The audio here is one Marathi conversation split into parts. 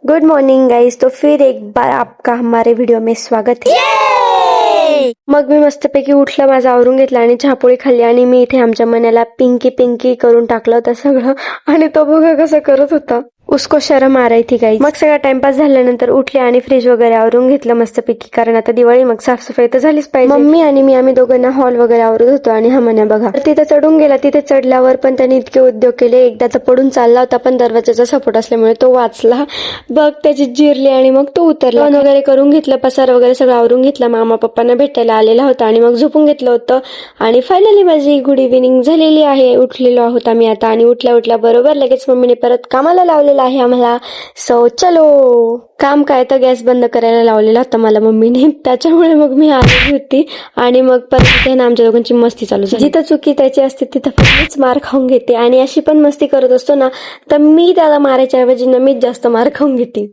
Good morning guys. तो फिर एक बार आपका हमारे वीडियो में स्वागत है। मग मी मस्तपैकी उठलं, माझं आवरून घेतलं आणि चहापोळी खाल्ली आणि मी इथे आमच्या मनाला पिंकी पिंकी करून टाकलं होतं सगळं. आणि तो बघा कसं करत होता, उसको शरम आ रही थी गाइस. मग सगळा टाइमपास झाल्यानंतर उठले आणि फ्रीज वगैरे आवरून घेतलं मस्तपैकी, कारण आता दिवाळी मग साफसफाई तर झालीच पाहिजे. मम्मी आणि मी आम्ही दोघांना हॉल वगैरे आवरत होतो आणि हा म्हणे बघा तिथे चढून गेला. तिथे चढल्यावर पण त्यांनी इतके उद्योग केले. एकदा तर पडून चालला होता, पण दरवाजाचा सपोर्ट असल्यामुळे तो वाचला. बघ त्याची जिरली आणि मग तो उतरला. वगैरे करून घेतलं, पसार वगैरे सगळं आवरून घेतला. मामा पप्पांना भेटायला आलेला होता आणि मग झोपून घेतलं होतं. आणि फायनली माझी गुड इव्हिनिंग झालेली आहे. उठलेलो आहोत आम्ही आता आणि उठल्या उठल्या बरोबर लगेच मम्मीने परत कामाला लावलेलं आहे आम्हाला. सो चलो. काम काय तर गॅस बंद करायला लावलेला होता मला मम्मीने, त्याच्यामुळे मग मी आलेली होती. आणि मग परत ना आमच्या दोघांची मस्ती चालू झाली. जिथं चुकी त्याची असते तिथं मीच मार खाऊन घेते. आणि अशी पण मस्ती करत असतो ना, तर मी त्याला मारायच्या ऐवजी ना मीच जास्त मार खाऊन घेते.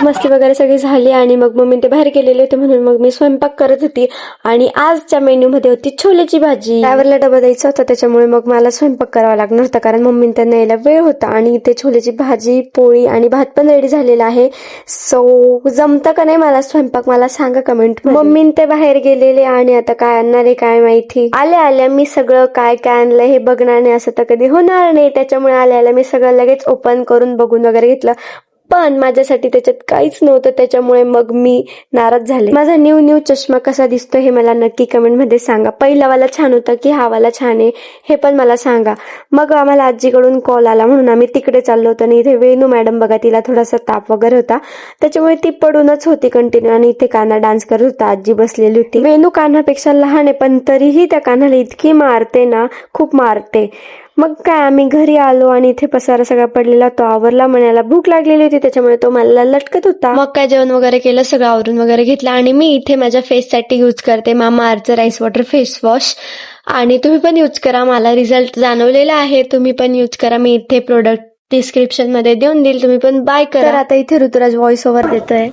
मस्ती वगैरे सगळी झाली आणि मग मम्मी ते बाहेर गेलेले होते, म्हणून मग मी स्वयंपाक करत होती. आणि आजच्या मेन्यू मध्ये होती छोलेची भाजी. ड्रायव्हरला डबा द्यायचा होता, त्याच्यामुळे मग मला स्वयंपाक करावा लागणार होता, कारण मम्मीने त्यांना यायला वेळ होता. आणि इथे छोलेची भाजी, पोळी आणि भात पण रेडी झालेला आहे. सो जमतं का नाही मला स्वयंपाक, मला सांगा कमेंट. मम्मी ते बाहेर गेलेले आणि आता काय आणणार आहे काय माहिती. आल्या मी सगळं काय काय आणलंय हे बघणार नाही असं तर कधी होणार नाही, त्याच्यामुळे आल्या मी सगळं लगेच ओपन करून बघून वगैरे घेतलं. पण माझ्यासाठी त्याच्यात काहीच नव्हतं, त्याच्यामुळे मग मी नाराज झाले. माझा न्यू चष्मा कसा दिसतो हे मला नक्की कमेंट मध्ये सांगा. पहिला वाला छान होता की हा वाला छान आहे हे पण मला सांगा. मग आम्हाला आजीकडून कॉल आला, म्हणून आम्ही तिकडे चाललो होतो. आणि इथे वेणू मॅडम बघा, तिला थोडासा ताप वगैरे होता, त्याच्यामुळे ती पडूनच होती कंटिन्यू. आणि इथे कान्हा डान्स करत होता, आजी बसलेली होती. वेणू कान्हापेक्षा लहान आहे, पण तरीही त्या कान्हाला इतकी मारते ना, खूप मारते. मग काय आम्ही घरी आलो आणि इथे पसारा सगळा पडलेला तो आवरला. म्हणाला भूक लागलेली होती, त्याच्यामुळे तो मला लटकत होता. मग काय जेवण वगैरे केलं, सगळं आवरून वगैरे घेतलं. आणि मी इथे माझ्या फेससाठी यूज करते मामा अर्थचं राईस वॉटर फेस वॉश. आणि तुम्ही पण यूज करा, मला रिझल्ट जाणवलेला आहे. तुम्ही पण यूज करा, मी इथे प्रोडक्ट डिस्क्रिप्शन मध्ये देऊन देईल, तुम्ही पण बाय करा. तर आता इथे ऋतुराज व्हॉइस ओव्हर देतोय.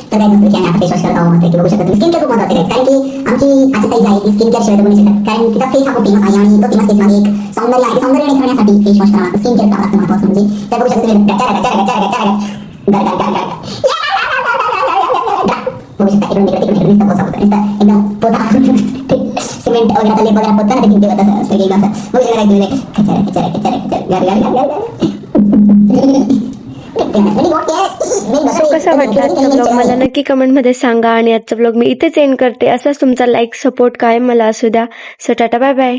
तर काय नसतं की आम्ही आता फेस वॉश करत आहोत की बघू शकता तुम्ही. स्किन केअर खूप महत्वाची आहे, कारण की आमची आजी ताई आहे ती स्किन केअर शिवाय बनू शकतात, कारण तिचा फेस हा खूप फेमस आहे आणि तो फेमस फेस मागे एक सौंदर्य आहे. सौंदर्य ठेवण्यासाठी फेस वॉश करावा, स्किन केअर करावं महत्वाचं. म्हणजे तर बघू शकता तुम्ही बघू शकता इकडून तिकडे नुसतं पोचा होतं, नुसतं एकदम पोता सिमेंट वगैरे लेप वगैरे पोता ना, ते भिंती होतं असं वेगळं असं बघू शकता तुम्ही. कसा वाटला आजचा ब्लॉग मला नक्की कमेंट मध्ये सांगा. आणि आजचा ब्लॉग मी इथेच एंड करते. असाच तुमचा लाईक सपोर्ट कायम मला असू द्या. So ta ta bye bye.